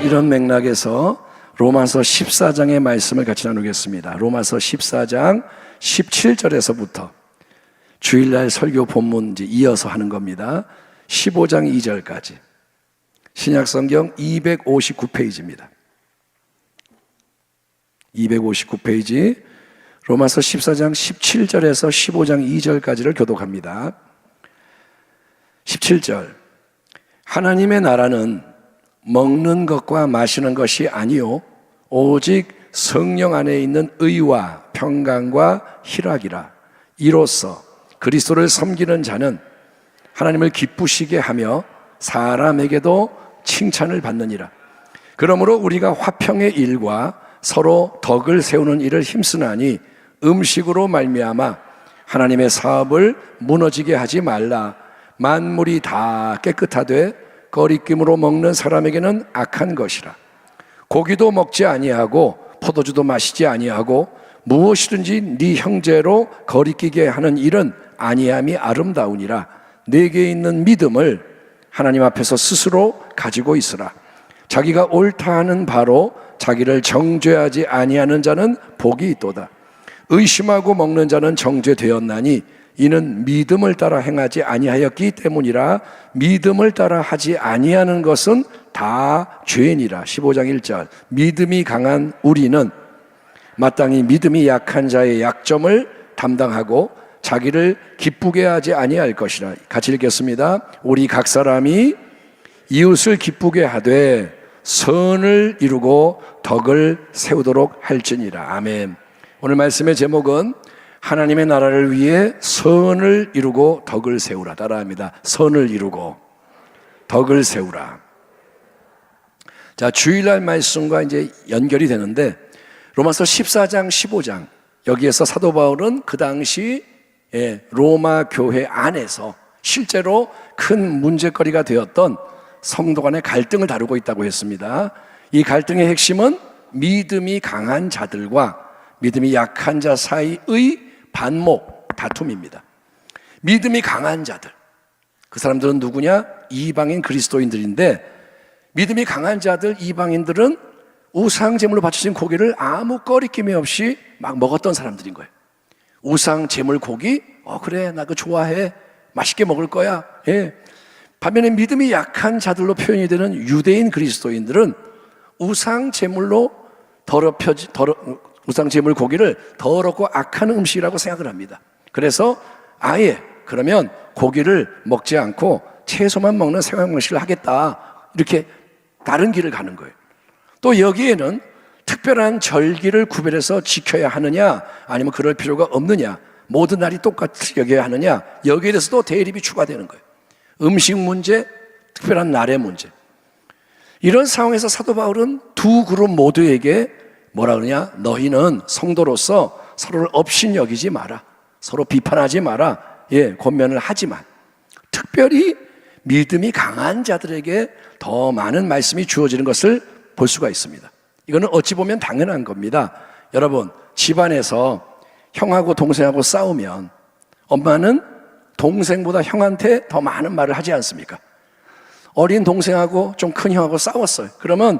이런 맥락에서 로마서 14장의 말씀을 같이 나누겠습니다. 로마서 14장 17절에서부터 주일날 설교 본문 이어서 하는 겁니다. 15장 2절까지 신약성경 259페이지입니다. 259페이지 로마서 14장 17절에서 15장 2절까지를 교독합니다. 17절 하나님의 나라는 먹는 것과 마시는 것이 아니요 오직 성령 안에 있는 의와 평강과 희락이라. 이로써 그리스도를 섬기는 자는 하나님을 기쁘시게 하며 사람에게도 칭찬을 받느니라. 그러므로 우리가 화평의 일과 서로 덕을 세우는 일을 힘쓰나니 음식으로 말미암아 하나님의 사업을 무너지게 하지 말라. 만물이 다 깨끗하되 거리낌으로 먹는 사람에게는 악한 것이라. 고기도 먹지 아니하고 포도주도 마시지 아니하고 무엇이든지 네 형제로 거리끼게 하는 일은 아니함이 아름다우니라. 내게 있는 믿음을 하나님 앞에서 스스로 가지고 있으라. 자기가 옳다 하는 바로 자기를 정죄하지 아니하는 자는 복이 있도다. 의심하고 먹는 자는 정죄되었나니 이는 믿음을 따라 행하지 아니하였기 때문이라. 믿음을 따라 하지 아니하는 것은 다 죄니라. 15장 1절 믿음이 강한 우리는 마땅히 믿음이 약한 자의 약점을 담당하고 자기를 기쁘게 하지 아니할 것이라. 같이 읽겠습니다. 우리 각 사람이 이웃을 기쁘게 하되 선을 이루고 덕을 세우도록 할지니라. 아멘. 오늘 말씀의 제목은 하나님의 나라를 위해 선을 이루고 덕을 세우라. 따라합니다. 선을 이루고 덕을 세우라. 자, 주일날 말씀과 이제 연결이 되는데 로마서 14장 15장 여기에서 사도 바울은 그 당시 로마 교회 안에서 실제로 큰 문제거리가 되었던 성도 간의 갈등을 다루고 있다고 했습니다. 이 갈등의 핵심은 믿음이 강한 자들과 믿음이 약한 자 사이의 반목, 다툼입니다. 믿음이 강한 자들, 그 사람들은 누구냐? 이방인 그리스도인들인데 믿음이 강한 자들, 이방인들은 우상 제물로 바쳐진 고기를 아무 꺼리낌이 없이 막 먹었던 사람들인 거예요. 우상 제물 고기? 그래, 나 그거 좋아해. 맛있게 먹을 거야. 예. 반면에 믿음이 약한 자들로 표현이 되는 유대인 그리스도인들은 우상 제물로 우상 제물 고기를 더럽고 악한 음식이라고 생각을 합니다. 그래서 아예 그러면 고기를 먹지 않고 채소만 먹는 생활 방식을 하겠다. 이렇게 다른 길을 가는 거예요. 또 여기에는 특별한 절기를 구별해서 지켜야 하느냐 아니면 그럴 필요가 없느냐, 모든 날이 똑같이 여겨야 하느냐, 여기에 대해서도 대립이 추가되는 거예요. 음식 문제, 특별한 날의 문제. 이런 상황에서 사도 바울은 두 그룹 모두에게 뭐라 그러냐? 너희는 성도로서 서로를 업신여기지 마라. 서로 비판하지 마라. 권면을 하지만 특별히 믿음이 강한 자들에게 더 많은 말씀이 주어지는 것을 볼 수가 있습니다. 이거는 어찌 보면 당연한 겁니다. 여러분, 집안에서 형하고 동생하고 싸우면 엄마는 동생보다 형한테 더 많은 말을 하지 않습니까? 어린 동생하고 좀 큰 형하고 싸웠어요. 그러면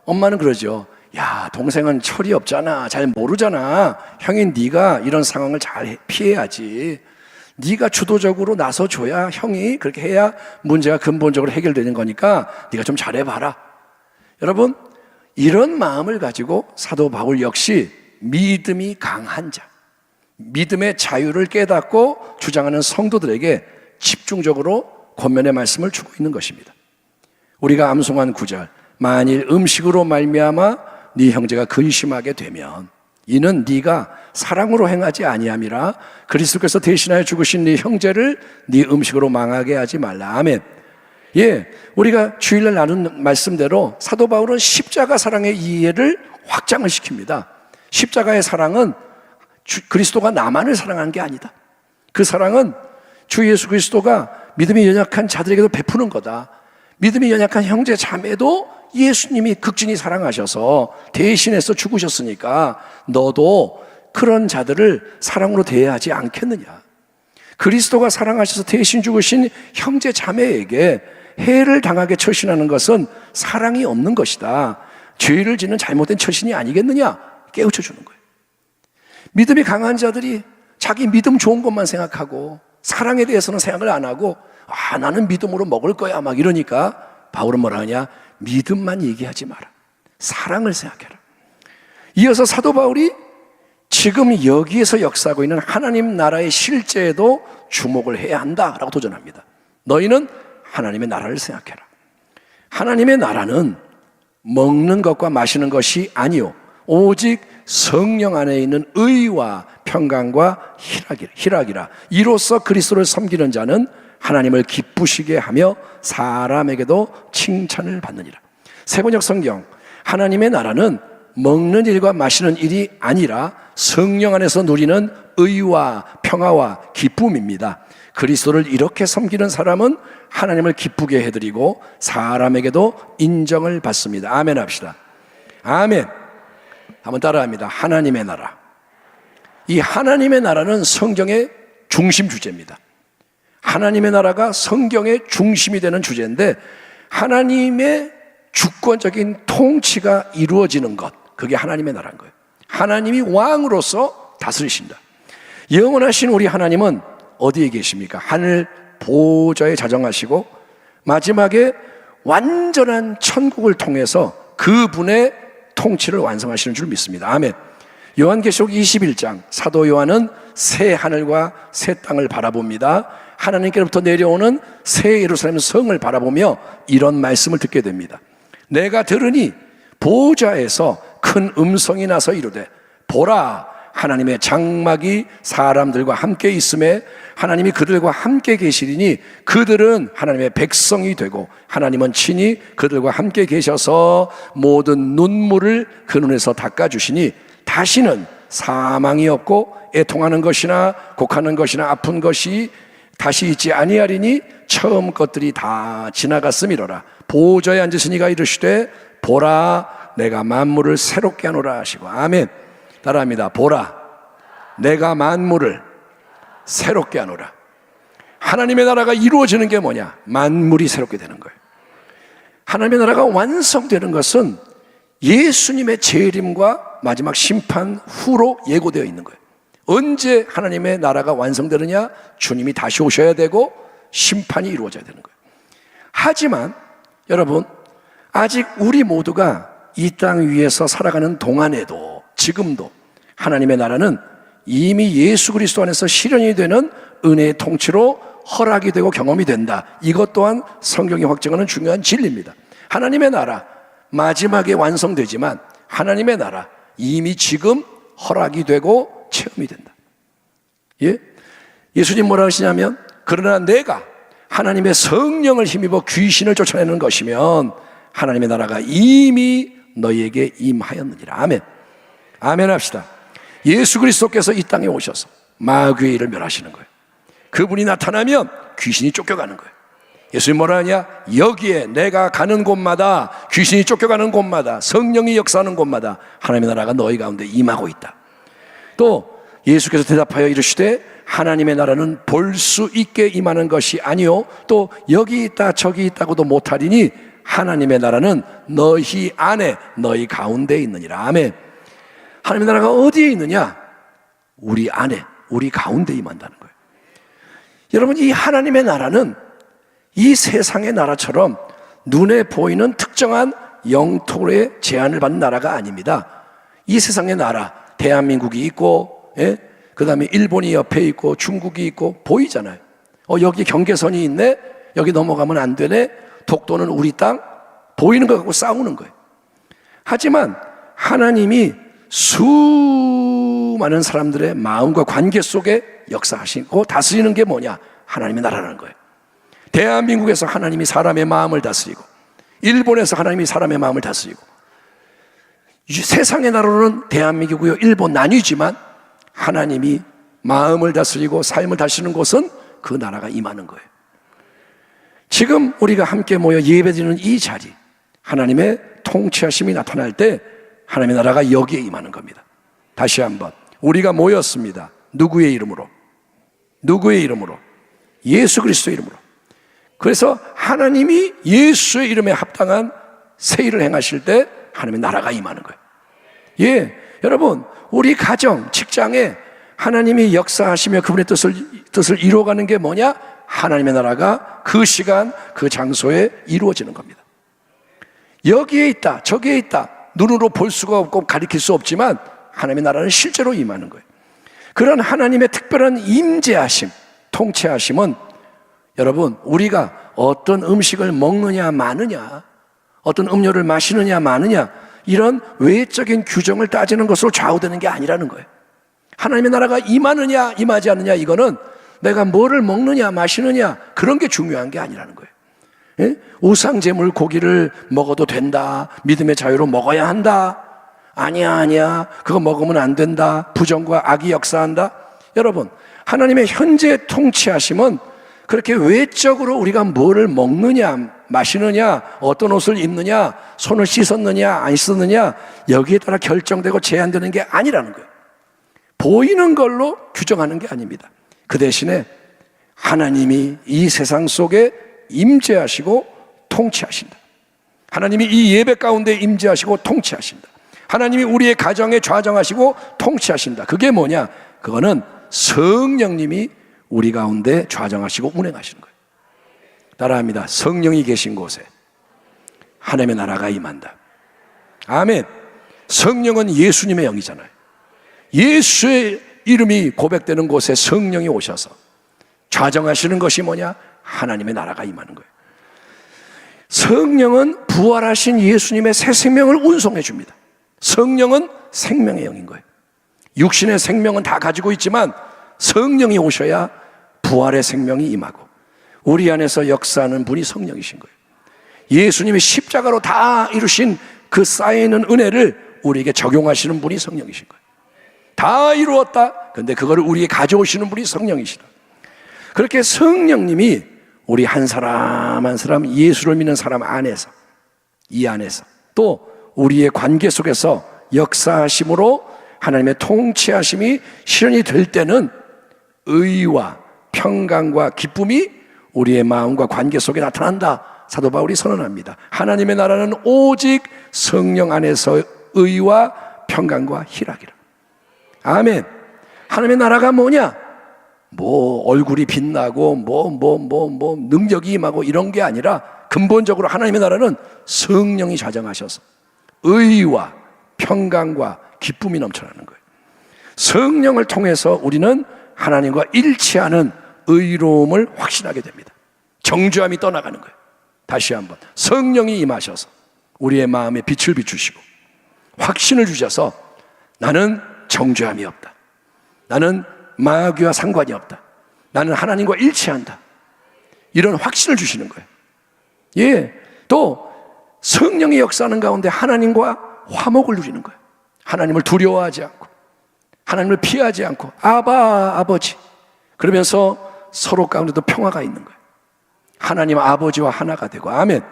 엄마는 그러죠. 야, 동생은 철이 없잖아. 잘 모르잖아. 형인 네가 이런 상황을 잘 피해야지. 네가 주도적으로 나서줘야, 형이 그렇게 해야 문제가 근본적으로 해결되는 거니까 네가 좀 잘해봐라. 여러분, 이런 마음을 가지고 사도 바울 역시 믿음이 강한 자, 믿음의 자유를 깨닫고 주장하는 성도들에게 집중적으로 권면의 말씀을 주고 있는 것입니다. 우리가 암송한 구절, 만일 음식으로 말미암아 네 형제가 근심하게 되면 이는 네가 사랑으로 행하지 아니함이라. 그리스도께서 대신하여 죽으신 네 형제를 네 음식으로 망하게 하지 말라. 아멘. 우리가 주일날 나눈 말씀대로 사도 바울은 십자가 사랑의 이해를 확장을 시킵니다. 십자가의 사랑은 그리스도가 나만을 사랑한 게 아니다. 그 사랑은 주 예수 그리스도가 믿음이 연약한 자들에게도 베푸는 거다. 믿음이 연약한 형제 자매도 예수님이 극진히 사랑하셔서 대신해서 죽으셨으니까 너도 그런 자들을 사랑으로 대해야 하지 않겠느냐. 그리스도가 사랑하셔서 대신 죽으신 형제 자매에게 해를 당하게 처신하는 것은 사랑이 없는 것이다. 죄를 짓는 잘못된 처신이 아니겠느냐? 깨우쳐 주는 거예요. 믿음이 강한 자들이 자기 믿음 좋은 것만 생각하고 사랑에 대해서는 생각을 안 하고 나는 믿음으로 먹을 거야 막 이러니까 바울은 뭐라 하냐? 믿음만 얘기하지 마라. 사랑을 생각해라. 이어서 사도 바울이 지금 여기에서 역사하고 있는 하나님 나라의 실제에도 주목을 해야 한다라고 도전합니다. 너희는 하나님의 나라를 생각해라. 하나님의 나라는 먹는 것과 마시는 것이 아니요 오직 성령 안에 있는 의와 평강과 희락이라. 이로써 그리스도를 섬기는 자는 하나님을 기쁘시게 하며 사람에게도 칭찬을 받느니라. 세번역 성경, 하나님의 나라는 먹는 일과 마시는 일이 아니라 성령 안에서 누리는 의와 평화와 기쁨입니다. 그리스도를 이렇게 섬기는 사람은 하나님을 기쁘게 해드리고 사람에게도 인정을 받습니다. 아멘 합시다. 아멘. 한번 따라합니다. 하나님의 나라. 이 하나님의 나라는 성경의 중심 주제입니다. 하나님의 나라가 성경의 중심이 되는 주제인데 하나님의 주권적인 통치가 이루어지는 것, 그게 하나님의 나라인 거예요. 하나님이 왕으로서 다스리신다. 영원하신 우리 하나님은 어디에 계십니까? 하늘 보좌에 자정하시고 마지막에 완전한 천국을 통해서 그분의 통치를 완성하시는 줄 믿습니다. 아멘. 요한계시록 21장, 사도 요한은 새 하늘과 새 땅을 바라봅니다. 하나님께로부터 내려오는 새 예루살렘 성을 바라보며 이런 말씀을 듣게 됩니다. 내가 들으니 보좌에서 큰 음성이 나서 이르되 보라, 하나님의 장막이 사람들과 함께 있음에 하나님이 그들과 함께 계시리니 그들은 하나님의 백성이 되고 하나님은 친히 그들과 함께 계셔서 모든 눈물을 그 눈에서 닦아주시니 다시는 사망이 없고 애통하는 것이나 곡하는 것이나 아픈 것이 다시 있지 아니하리니 처음 것들이 다 지나갔음이로라. 보좌에 앉으신 이가 이르시되 보라, 내가 만물을 새롭게 하노라 하시고. 아멘. 따라합니다. 보라, 내가 만물을 새롭게 하노라. 하나님의 나라가 이루어지는 게 뭐냐? 만물이 새롭게 되는 거예요. 하나님의 나라가 완성되는 것은 예수님의 재림과 마지막 심판 후로 예고되어 있는 거예요. 언제 하나님의 나라가 완성되느냐? 주님이 다시 오셔야 되고 심판이 이루어져야 되는 거예요. 하지만 여러분, 아직 우리 모두가 이 땅 위에서 살아가는 동안에도 지금도 하나님의 나라는 이미 예수 그리스도 안에서 실현이 되는 은혜의 통치로 허락이 되고 경험이 된다. 이것 또한 성경이 확증하는 중요한 진리입니다. 하나님의 나라 마지막에 완성되지만 하나님의 나라 이미 지금 허락이 되고 체험이 된다. 예? 예수님 뭐라 하시냐면 그러나 내가 하나님의 성령을 힘입어 귀신을 쫓아내는 것이면 하나님의 나라가 이미 너희에게 임하였느니라. 아멘. 아멘 합시다. 예수 그리스도께서 이 땅에 오셔서 마귀의 일을 멸하시는 거예요. 그분이 나타나면 귀신이 쫓겨가는 거예요. 예수님 뭐라 하냐? 여기에 내가 가는 곳마다 귀신이 쫓겨가는 곳마다 성령이 역사하는 곳마다 하나님의 나라가 너희 가운데 임하고 있다. 또 예수께서 대답하여 이르시되 하나님의 나라는 볼 수 있게 임하는 것이 아니요 또 여기 있다 저기 있다고도 못하리니 하나님의 나라는 너희 안에 너희 가운데 있느니라. 아멘. 하나님의 나라가 어디에 있느냐? 우리 안에 우리 가운데 임한다는 거예요. 여러분, 이 하나님의 나라는 이 세상의 나라처럼 눈에 보이는 특정한 영토의 제한을 받는 나라가 아닙니다. 이 세상의 나라, 대한민국이 있고, 그 다음에 일본이 옆에 있고, 중국이 있고, 보이잖아요. 여기 경계선이 있네? 여기 넘어가면 안 되네? 독도는 우리 땅? 보이는 거 갖고 싸우는 거예요. 하지만 하나님이 수많은 사람들의 마음과 관계 속에 역사하시고 다스리는 게 뭐냐? 하나님의 나라라는 거예요. 대한민국에서 하나님이 사람의 마음을 다스리고, 일본에서 하나님이 사람의 마음을 다스리고, 세상의 나라로는 대한민국이요 일본 나뉘지만 하나님이 마음을 다스리고 삶을 다스리는 곳은 그 나라가 임하는 거예요. 지금 우리가 함께 모여 예배드리는 이 자리, 하나님의 통치하심이 나타날 때 하나님의 나라가 여기에 임하는 겁니다. 다시 한번, 우리가 모였습니다. 누구의 이름으로? 누구의 이름으로? 예수 그리스도의 이름으로. 그래서 하나님이 예수의 이름에 합당한 새 일을 행하실 때 하나님의 나라가 임하는 거예요. 예, 여러분, 우리 가정, 직장에 하나님이 역사하시며 그분의 뜻을 이루어가는 게 뭐냐? 하나님의 나라가 그 시간, 그 장소에 이루어지는 겁니다. 여기에 있다, 저기에 있다, 눈으로 볼 수가 없고 가리킬 수 없지만 하나님의 나라는 실제로 임하는 거예요. 그런 하나님의 특별한 임재하심, 통치하심은 여러분, 우리가 어떤 음식을 먹느냐 마느냐, 어떤 음료를 마시느냐 마느냐, 이런 외적인 규정을 따지는 것으로 좌우되는 게 아니라는 거예요. 하나님의 나라가 임하느냐 임하지 않느냐, 이거는 내가 뭐를 먹느냐 마시느냐 그런 게 중요한 게 아니라는 거예요. 예? 우상제물 고기를 먹어도 된다, 믿음의 자유로 먹어야 한다, 아니야 그거 먹으면 안 된다, 부정과 악이 역사한다. 여러분, 하나님의 현재 통치하심은 그렇게 외적으로 우리가 뭐를 먹느냐 마시느냐, 어떤 옷을 입느냐, 손을 씻었느냐 안 씻었느냐, 여기에 따라 결정되고 제한되는 게 아니라는 거예요. 보이는 걸로 규정하는 게 아닙니다. 그 대신에 하나님이 이 세상 속에 임재하시고 통치하신다. 하나님이 이 예배 가운데 임재하시고 통치하신다. 하나님이 우리의 가정에 좌정하시고 통치하신다. 그게 뭐냐? 그거는 성령님이 우리 가운데 좌정하시고 운행하시는 거예요. 따라합니다. 성령이 계신 곳에 하나님의 나라가 임한다. 아멘. 성령은 예수님의 영이잖아요. 예수의 이름이 고백되는 곳에 성령이 오셔서 좌정하시는 것이 뭐냐? 하나님의 나라가 임하는 거예요. 성령은 부활하신 예수님의 새 생명을 운송해 줍니다. 성령은 생명의 영인 거예요. 육신의 생명은 다 가지고 있지만 성령이 오셔야 부활의 생명이 임하고 우리 안에서 역사하는 분이 성령이신 거예요. 예수님이 십자가로 다 이루신 그 쌓여있는 은혜를 우리에게 적용하시는 분이 성령이신 거예요. 다 이루었다. 근데 그거를 우리에게 가져오시는 분이 성령이시다. 그렇게 성령님이 우리 한 사람 한 사람, 예수를 믿는 사람 안에서, 이 안에서 또 우리의 관계 속에서 역사하심으로 하나님의 통치하심이 실현이 될 때는 의와 평강과 기쁨이 우리의 마음과 관계 속에 나타난다. 사도 바울이 선언합니다. 하나님의 나라는 오직 성령 안에서 의와 평강과 희락이라. 아멘. 하나님의 나라가 뭐냐? 뭐 얼굴이 빛나고 뭐 능력이 임하고 이런 게 아니라 근본적으로 하나님의 나라는 성령이 좌정하셔서 의와 평강과 기쁨이 넘쳐나는 거예요. 성령을 통해서 우리는 하나님과 일치하는 의로움을 확신하게 됩니다. 정죄함이 떠나가는 거예요. 다시 한번 성령이 임하셔서 우리의 마음에 빛을 비추시고 확신을 주셔서 나는 정죄함이 없다, 나는 마귀와 상관이 없다, 나는 하나님과 일치한다, 이런 확신을 주시는 거예요. 예, 또 성령이 역사하는 가운데 하나님과 화목을 누리는 거예요. 하나님을 두려워하지 않고 하나님을 피하지 않고 아버지 그러면서 서로 가운데도 평화가 있는 거예요. 하나님 아버지와 하나가 되고, 아멘.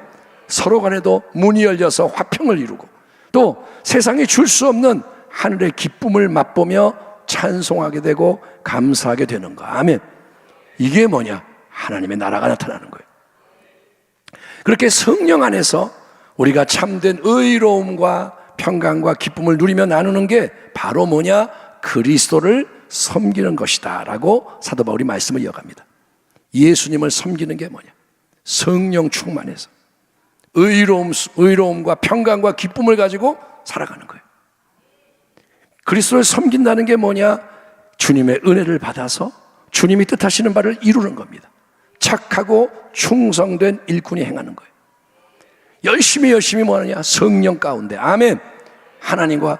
서로 간에도 문이 열려서 화평을 이루고 또 세상이 줄 수 없는 하늘의 기쁨을 맛보며 찬송하게 되고 감사하게 되는 거, 아멘. 이게 뭐냐? 하나님의 나라가 나타나는 거예요. 그렇게 성령 안에서 우리가 참된 의로움과 평강과 기쁨을 누리며 나누는 게 바로 뭐냐? 그리스도를 섬기는 것이다 라고 사도 바울이 말씀을 이어갑니다. 예수님을 섬기는 게 뭐냐? 성령 충만해서 의로움과 평강과 기쁨을 가지고 살아가는 거예요. 그리스도를 섬긴다는 게 뭐냐? 주님의 은혜를 받아서 주님이 뜻하시는 바를 이루는 겁니다. 착하고 충성된 일꾼이 행하는 거예요. 열심히 뭐하느냐? 성령 가운데, 아멘. 하나님과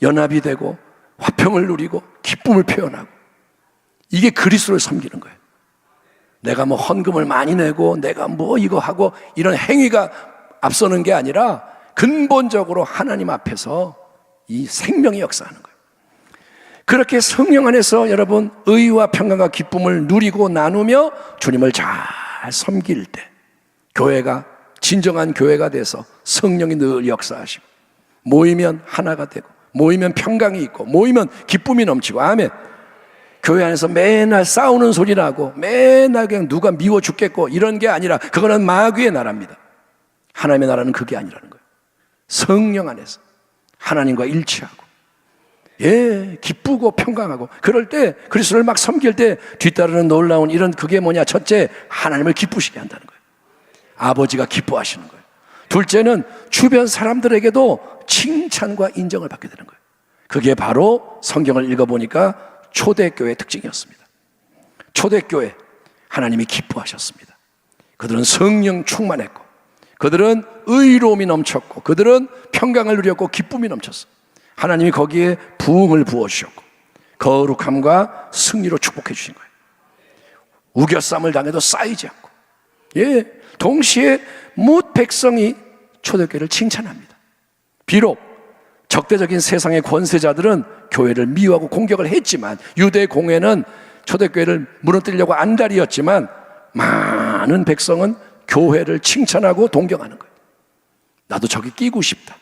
연합이 되고 화평을 누리고 기쁨을 표현하고, 이게 그리스도를 섬기는 거예요. 내가 뭐 헌금을 많이 내고 내가 뭐 이거 하고 이런 행위가 앞서는 게 아니라 근본적으로 하나님 앞에서 이 생명이 역사하는 거예요. 그렇게 성령 안에서 여러분 의와 평강과 기쁨을 누리고 나누며 주님을 잘 섬길 때 교회가 진정한 교회가 돼서 성령이 늘 역사하시고, 모이면 하나가 되고 모이면 평강이 있고 모이면 기쁨이 넘치고, 아멘. 교회 안에서 맨날 싸우는 소리 나고 맨날 그냥 누가 미워 죽겠고 이런 게 아니라 그거는 마귀의 나라입니다. 하나님의 나라는 그게 아니라는 거예요. 성령 안에서 하나님과 일치하고 기쁘고 평강하고 그럴 때 그리스도를 막 섬길 때 뒤따르는 놀라운 이런 그게 뭐냐? 첫째, 하나님을 기쁘시게 한다는 거예요. 아버지가 기뻐하시는 거예요. 둘째는 주변 사람들에게도 칭찬과 인정을 받게 되는 거예요. 그게 바로 성경을 읽어보니까 초대교회의 특징이었습니다. 초대교회, 하나님이 기뻐하셨습니다. 그들은 성령 충만했고 그들은 의로움이 넘쳤고 그들은 평강을 누렸고 기쁨이 넘쳤어요. 하나님이 거기에 부흥을 부어주셨고 거룩함과 승리로 축복해 주신 거예요. 우겨쌈을 당해도 쌓이지 않고 동시에 뭇 백성이 초대교회를 칭찬합니다. 비록 적대적인 세상의 권세자들은 교회를 미워하고 공격을 했지만 유대 공회는 초대교회를 무너뜨리려고 안달이었지만 많은 백성은 교회를 칭찬하고 동경하는 거예요. 나도 저기 끼고 싶다.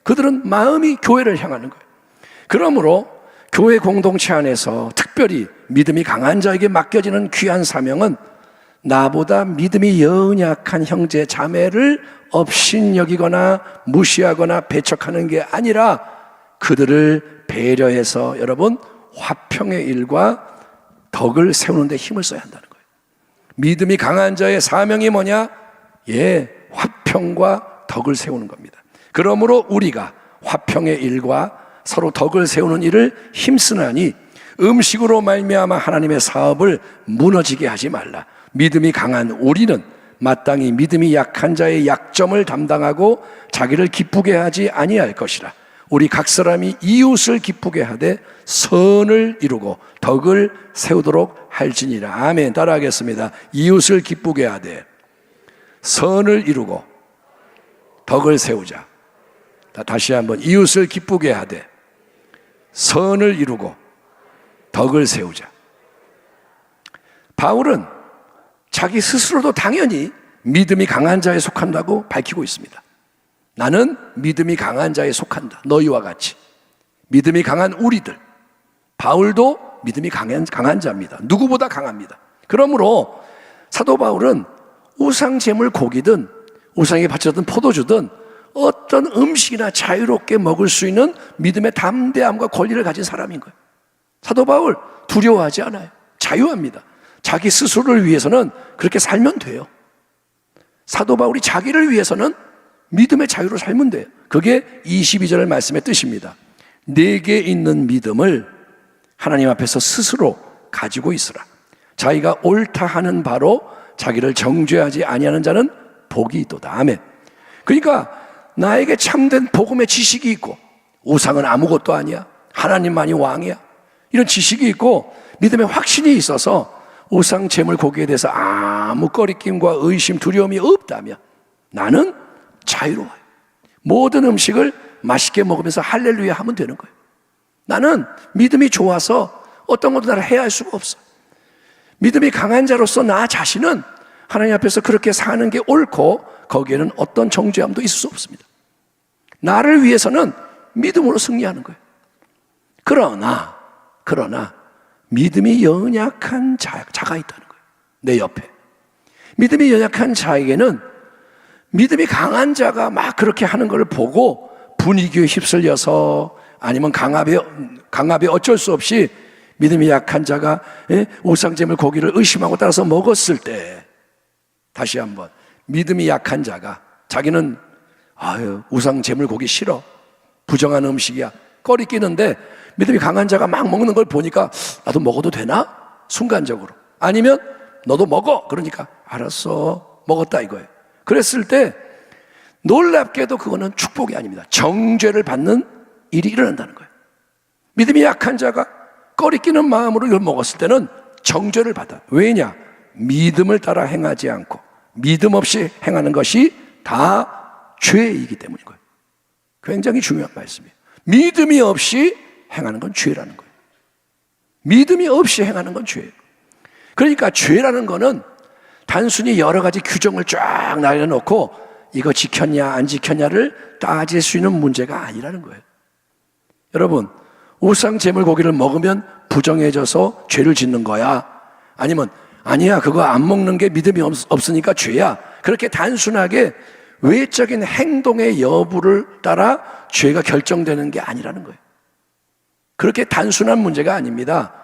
그들은 마음이 교회를 향하는 거예요. 그러므로 교회 공동체 안에서 특별히 믿음이 강한 자에게 맡겨지는 귀한 사명은 나보다 믿음이 연약한 형제 자매를 업신여기거나 무시하거나 배척하는 게 아니라 그들을 배려해서 여러분 화평의 일과 덕을 세우는 데 힘을 써야 한다는 거예요. 믿음이 강한 자의 사명이 뭐냐? 화평과 덕을 세우는 겁니다. 그러므로 우리가 화평의 일과 서로 덕을 세우는 일을 힘쓰나니 음식으로 말미암아 하나님의 사업을 무너지게 하지 말라. 믿음이 강한 우리는 마땅히 믿음이 약한 자의 약점을 담당하고 자기를 기쁘게 하지 아니할 것이라. 우리 각 사람이 이웃을 기쁘게 하되 선을 이루고 덕을 세우도록 할지니라. 아멘. 따라하겠습니다. 이웃을 기쁘게 하되 선을 이루고 덕을 세우자. 다시 한번 이웃을 기쁘게 하되 선을 이루고 덕을 세우자. 바울은 자기 스스로도 당연히 믿음이 강한 자에 속한다고 밝히고 있습니다. 나는 믿음이 강한 자에 속한다. 너희와 같이 믿음이 강한 우리들. 바울도 믿음이 강한 자입니다. 누구보다 강합니다. 그러므로 사도 바울은 우상 제물 고기든 우상에 바쳤던 포도주든 어떤 음식이나 자유롭게 먹을 수 있는 믿음의 담대함과 권리를 가진 사람인 거예요. 사도 바울 두려워하지 않아요. 자유합니다. 자기 스스로를 위해서는 그렇게 살면 돼요. 사도 바울이 자기를 위해서는 믿음의 자유로 살면 돼요. 그게 22절 말씀의 뜻입니다. 내게 있는 믿음을 하나님 앞에서 스스로 가지고 있으라. 자기가 옳다 하는 바로 자기를 정죄하지 아니하는 자는 복이 있도다. 아멘. 그러니까 나에게 참된 복음의 지식이 있고 우상은 아무것도 아니야, 하나님만이 왕이야, 이런 지식이 있고 믿음의 확신이 있어서 우상 제물 고기에 대해서 아무 꺼리낌과 의심 두려움이 없다면 나는 자유로워요. 모든 음식을 맛있게 먹으면서 할렐루야 하면 되는 거예요. 나는 믿음이 좋아서 어떤 것도 나를 해할 수가 없어. 믿음이 강한 자로서 나 자신은 하나님 앞에서 그렇게 사는 게 옳고 거기에는 어떤 정죄함도 있을 수 없습니다. 나를 위해서는 믿음으로 승리하는 거예요. 그러나 믿음이 연약한 자가 있다는 거예요. 내 옆에 믿음이 연약한 자에게는 믿음이 강한 자가 막 그렇게 하는 걸 보고 분위기에 휩쓸려서 아니면 강압에 어쩔 수 없이 믿음이 약한 자가 우상제물 고기를 의심하고 따라서 먹었을 때, 다시 한번 믿음이 약한 자가 자기는 우상제물 고기 싫어, 부정한 음식이야, 꺼리 끼는데 믿음이 강한 자가 막 먹는 걸 보니까 나도 먹어도 되나? 순간적으로. 아니면 너도 먹어, 그러니까 알았어, 먹었다 이거예요. 그랬을 때 놀랍게도 그거는 축복이 아닙니다. 정죄를 받는 일이 일어난다는 거예요. 믿음이 약한 자가 꺼리 끼는 마음으로 이걸 먹었을 때는 정죄를 받아. 왜냐? 믿음을 따라 행하지 않고 믿음 없이 행하는 것이 다 죄이기 때문인 거예요. 굉장히 중요한 말씀이에요. 믿음이 없이 행하는 건 죄라는 거예요. 믿음이 없이 행하는 건 죄예요. 그러니까 죄라는 거는 단순히 여러 가지 규정을 쫙 날려놓고 이거 지켰냐 안 지켰냐를 따질 수 있는 문제가 아니라는 거예요. 여러분, 우상 제물 고기를 먹으면 부정해져서 죄를 짓는 거야? 아니면 아니야, 그거 안 먹는 게 믿음이 없으니까 죄야. 그렇게 단순하게 외적인 행동의 여부를 따라 죄가 결정되는 게 아니라는 거예요. 그렇게 단순한 문제가 아닙니다.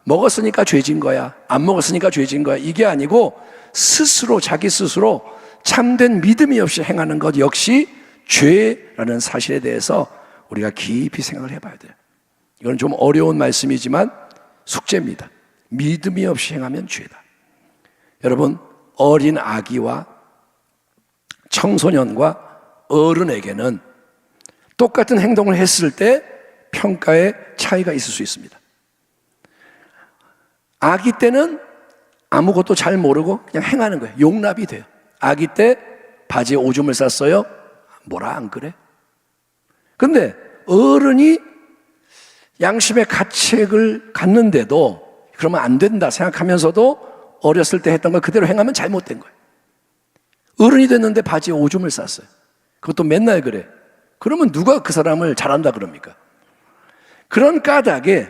먹었으니까 죄진 거야, 안 먹었으니까 죄진 거야, 이게 아니고 스스로, 자기 스스로 참된 믿음이 없이 행하는 것 역시 죄라는 사실에 대해서 우리가 깊이 생각을 해봐야 돼요. 이건 좀 어려운 말씀이지만 숙제입니다. 믿음이 없이 행하면 죄다. 여러분, 어린 아기와 청소년과 어른에게는 똑같은 행동을 했을 때 평가의 차이가 있을 수 있습니다. 아기 때는 아무것도 잘 모르고 그냥 행하는 거예요. 용납이 돼요. 아기 때 바지에 오줌을 쌌어요? 뭐라 안 그래? 근데 어른이 양심의 가책을 갖는데도 그러면 안 된다 생각하면서도 어렸을 때 했던 걸 그대로 행하면 잘못된 거예요. 어른이 됐는데 바지에 오줌을 쌌어요. 그것도 맨날 그래. 그러면 누가 그 사람을 잘한다 그럽니까? 그런 까닭에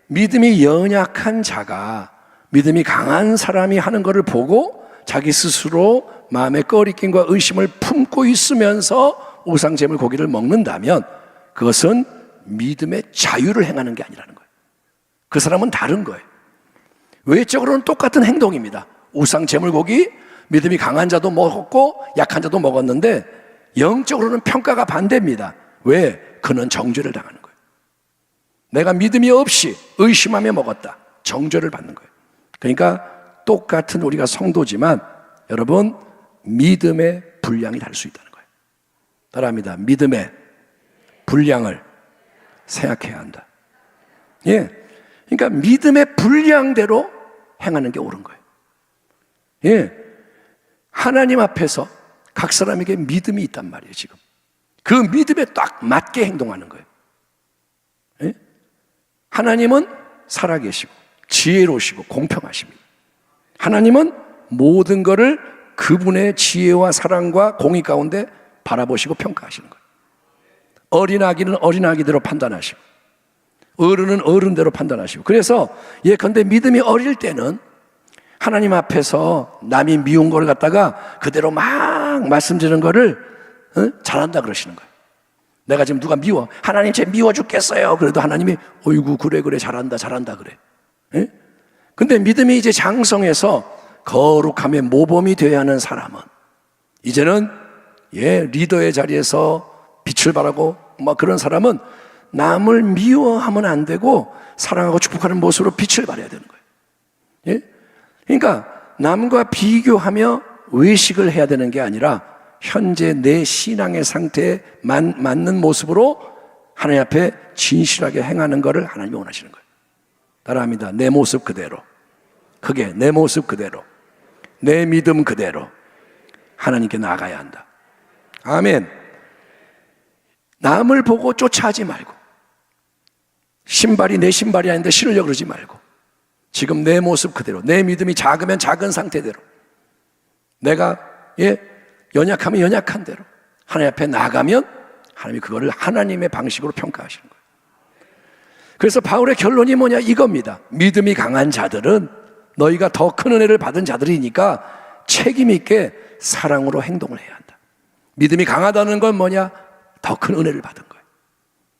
믿음이 연약한 자가 믿음이 강한 사람이 하는 것을 보고 자기 스스로 마음의 꺼리낌과 의심을 품고 있으면서 우상제물 고기를 먹는다면 그것은 믿음의 자유를 행하는 게 아니라는 거예요. 그 사람은 다른 거예요. 외적으로는 똑같은 행동입니다. 우상제물 고기, 믿음이 강한 자도 먹었고 약한 자도 먹었는데 영적으로는 평가가 반대입니다. 왜? 그는 정죄를 당하는 거예요. 내가 믿음이 없이 의심하며 먹었다. 정죄를 받는 거예요. 그러니까 똑같은 우리가 성도지만 여러분, 믿음의 분량이 다를 수 있다는 거예요. 따라합니다. 믿음의 분량을 생각해야 한다. 예. 그러니까 믿음의 분량대로 행하는 게 옳은 거예요. 예. 하나님 앞에서 각 사람에게 믿음이 있단 말이에요, 지금. 그 믿음에 딱 맞게 행동하는 거예요. 예? 하나님은 살아계시고 지혜로우시고 공평하십니다. 하나님은 모든 것을 그분의 지혜와 사랑과 공의 가운데 바라보시고 평가하시는 거예요. 어린아기는 어린아기대로 판단하시고 어른은 어른대로 판단하시고, 그래서 예컨대 믿음이 어릴 때는 하나님 앞에서 남이 미운 걸 갖다가 그대로 막 말씀드리는 거를 잘한다 그러시는 거예요. 내가 지금 누가 미워, 하나님 쟤 미워 죽겠어요. 그래도 하나님이 어이구 그래 잘한다 그래. 예? 근데 믿음이 이제 장성해서 거룩함의 모범이 되어야 하는 사람은 이제는 리더의 자리에서 빛을 발하고 그런 사람은 남을 미워하면 안 되고 사랑하고 축복하는 모습으로 빛을 발해야 되는 거예요. 예? 그러니까 남과 비교하며 외식을 해야 되는 게 아니라 현재 내 신앙의 상태에 맞는 모습으로 하나님 앞에 진실하게 행하는 것을 하나님이 원하시는 거예요. 따라합니다. 내 모습 그대로, 크게 내 모습 그대로, 내 믿음 그대로 하나님께 나아가야 한다. 아멘. 남을 보고 쫓아하지 말고, 신발이 내 신발이 아닌데 신으려고 그러지 말고, 지금 내 모습 그대로, 내 믿음이 작으면 작은 상태대로, 내가 연약하면 연약한 대로 하나님 앞에 나가면 하나님이 그거를 하나님의 방식으로 평가하시는 거예요. 그래서 바울의 결론이 뭐냐, 이겁니다. 믿음이 강한 자들은 너희가 더 큰 은혜를 받은 자들이니까 책임 있게 사랑으로 행동을 해야 한다. 믿음이 강하다는 건 뭐냐? 더 큰 은혜를 받은 거예요.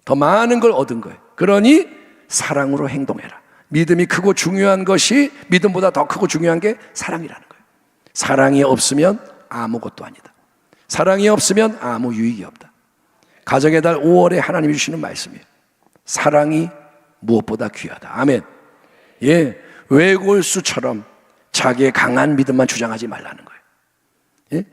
더 많은 걸 얻은 거예요. 그러니 사랑으로 행동해라. 믿음이 크고 중요한 것이, 믿음보다 더 크고 중요한 게 사랑이라는 거예요. 사랑이 없으면 아무것도 아니다. 사랑이 없으면 아무 유익이 없다. 가정의 달 5월에 하나님이 주시는 말씀이에요. 사랑이 무엇보다 귀하다. 아멘. 외골수처럼 자기의 강한 믿음만 주장하지 말라는 거예요.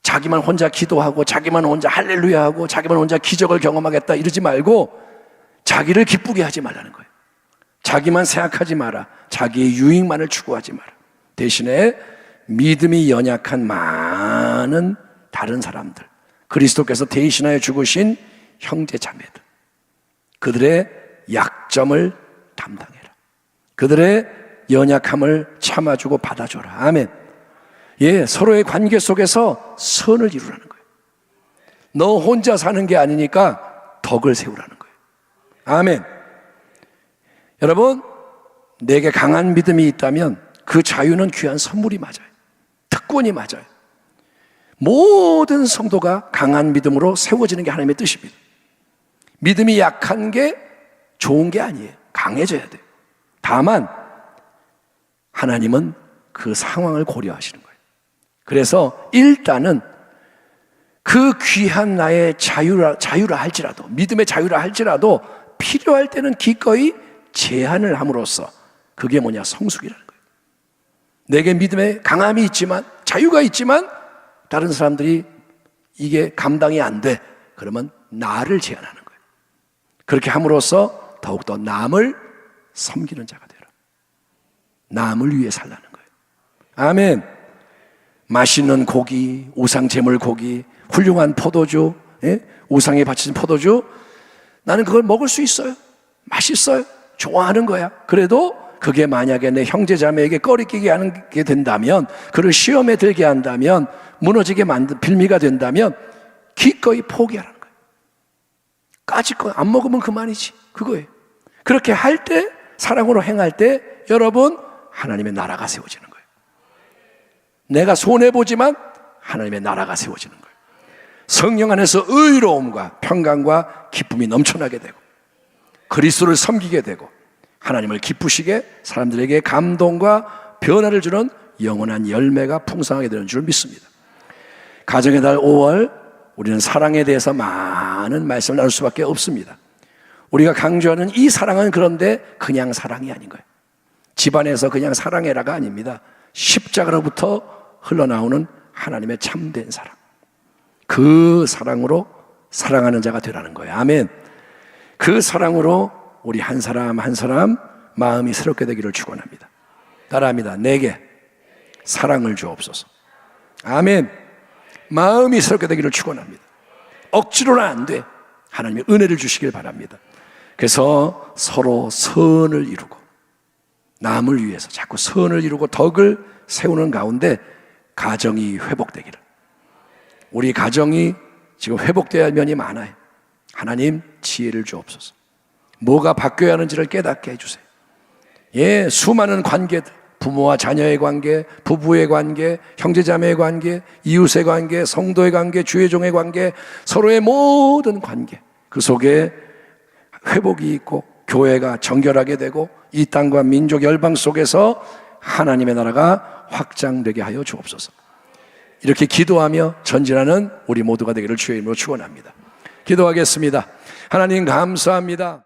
자기만 혼자 기도하고 자기만 혼자 할렐루야 하고 자기만 혼자 기적을 경험하겠다 이러지 말고 자기를 기쁘게 하지 말라는 거예요. 자기만 생각하지 마라. 자기의 유익만을 추구하지 마라. 대신에 믿음이 연약한 많은 다른 사람들, 그리스도께서 대신하여 죽으신 형제 자매들, 그들의 약점을 담당해라. 그들의 연약함을 참아주고 받아줘라. 아멘. 서로의 관계 속에서 선을 이루라는 거예요. 너 혼자 사는 게 아니니까 덕을 세우라는 거예요. 아멘. 여러분, 내게 강한 믿음이 있다면 그 자유는 귀한 선물이 맞아요. 특권이 맞아요. 모든 성도가 강한 믿음으로 세워지는 게 하나님의 뜻입니다. 믿음이 약한 게 좋은 게 아니에요. 강해져야 돼요. 다만 하나님은 그 상황을 고려하시는 거예요. 그래서 일단은 그 귀한 나의 자유라 할지라도, 믿음의 자유라 할지라도 필요할 때는 기꺼이 제한을 함으로써 그게 뭐냐? 성숙이라는 거예요. 내게 믿음의 강함이 있지만, 자유가 있지만 다른 사람들이 이게 감당이 안 돼. 그러면 나를 제한하는 거예요. 그렇게 함으로써 더욱더 남을 섬기는 자가 되라. 남을 위해 살라는 거예요. 아멘. 맛있는 고기, 우상 제물 고기, 훌륭한 포도주, 우상에 바친 포도주, 나는 그걸 먹을 수 있어요. 맛있어요. 좋아하는 거야. 그래도 그게 만약에 내 형제 자매에게 꺼리끼게 하게 된다면, 그를 시험에 들게 한다면, 무너지게 만든 빌미가 된다면 기꺼이 포기하라는 거예요. 까짓 거 안 먹으면 그만이지. 그거예요. 그렇게 할 때, 사랑으로 행할 때 여러분, 하나님의 나라가 세워지는 거예요. 내가 손해보지만 하나님의 나라가 세워지는 거예요. 성령 안에서 의로움과 평강과 기쁨이 넘쳐나게 되고, 그리스도를 섬기게 되고, 하나님을 기쁘시게 사람들에게 감동과 변화를 주는 영원한 열매가 풍성하게 되는 줄 믿습니다. 가정의 달 5월, 우리는 사랑에 대해서 많은 말씀을 나눌 수밖에 없습니다. 우리가 강조하는 이 사랑은 그런데 그냥 사랑이 아닌 거예요. 집안에서 그냥 사랑해라가 아닙니다. 십자가로부터 흘러나오는 하나님의 참된 사랑, 그 사랑으로 사랑하는 자가 되라는 거예요. 아멘. 그 사랑으로 우리 한 사람 한 사람 마음이 새롭게 되기를 축원합니다. 따라합니다. 내게 사랑을 주옵소서. 아멘. 마음이 새롭게 되기를 축원합니다. 억지로는 안 돼. 하나님의 은혜를 주시길 바랍니다. 그래서 서로 선을 이루고, 남을 위해서 자꾸 선을 이루고 덕을 세우는 가운데 가정이 회복되기를. 우리 가정이 지금 회복되어야 할 면이 많아요. 하나님 지혜를 주옵소서. 뭐가 바뀌어야 하는지를 깨닫게 해주세요. 수많은 관계들, 부모와 자녀의 관계, 부부의 관계, 형제자매의 관계, 이웃의 관계, 성도의 관계, 주의 종의 관계, 서로의 모든 관계, 그 속에 회복이 있고 교회가 정결하게 되고 이 땅과 민족 열방 속에서 하나님의 나라가 확장되게 하여 주옵소서. 이렇게 기도하며 전진하는 우리 모두가 되기를 주의 이름으로 축원합니다. 기도하겠습니다. 하나님 감사합니다.